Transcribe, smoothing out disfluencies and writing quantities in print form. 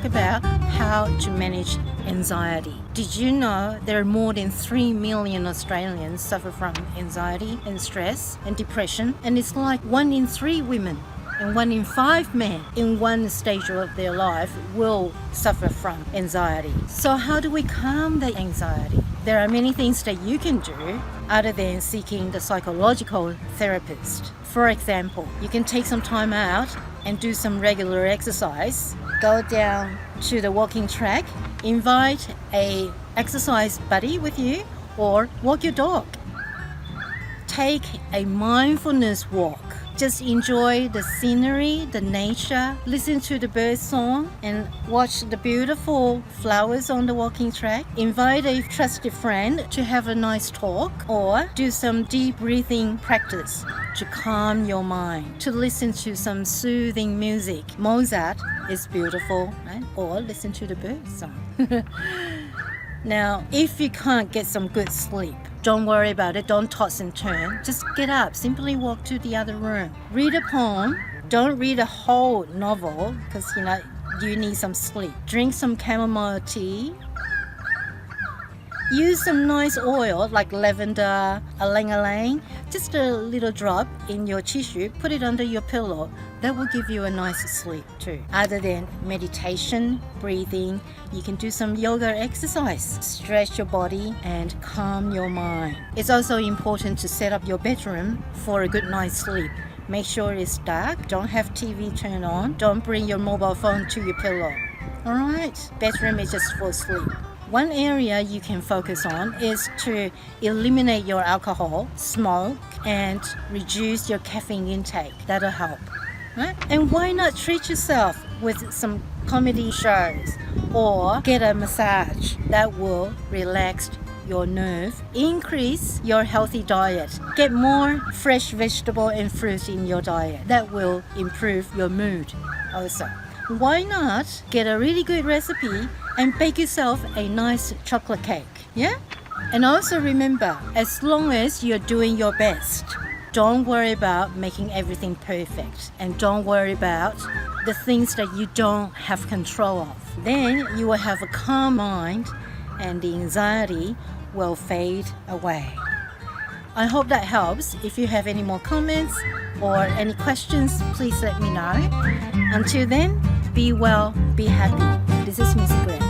about how to manage anxiety. Did you know there are more than 3 million Australians suffer from anxiety and stress and depression? And it's like 1 in 3 women and 1 in 5 men in one stage of their life will suffer from anxiety. So how do we calm the anxiety? There are many things that you can do other than seeking the psychological therapist. For example, you can take some time out and do some regular exercise. Go down to the walking track, invite a exercise buddy with you, or walk your dog. Take a mindfulness walk. Just enjoy the scenery, the nature, listen to the bird song, and watch the beautiful flowers on the walking track. Invite a trusted friend to have a nice talk, or do some deep breathing practice to calm your mind, to listen to some soothing music. Mozart is beautiful, right? Or listen to the bird song. Now, if you can't get some good sleep, don't worry about it. Don't toss and turn. Just get up. Simply walk to the other room. Read a poem. Don't read a whole novel because, you need some sleep. Drink some chamomile tea. Use some nice oil like lavender, ylang-ylang, just a little drop in your tissue, put it under your pillow. That will give you a nice sleep too. Other than meditation, breathing, you can do some yoga exercise, stretch your body and calm your mind. It's also important to set up your bedroom for a good night's sleep. Make sure it's dark, don't have TV turned on, don't bring your mobile phone to your pillow. Alright, bedroom is just for sleep. One area you can focus on is to eliminate your alcohol, smoke, and reduce your caffeine intake. That'll help. Right? And why not treat yourself with some comedy shows or get a massage that will relax your nerve, increase your healthy diet, get more fresh vegetable and fruit in your diet. That will improve your mood also. Why not get a really good recipe and bake yourself a nice chocolate cake, yeah? And also remember, as long as you're doing your best, don't worry about making everything perfect, and don't worry about the things that you don't have control of. Then you will have a calm mind and the anxiety will fade away. I hope that helps. If you have any more comments or any questions, please let me know. Until then, be well, be happy. This is Miss Gwen.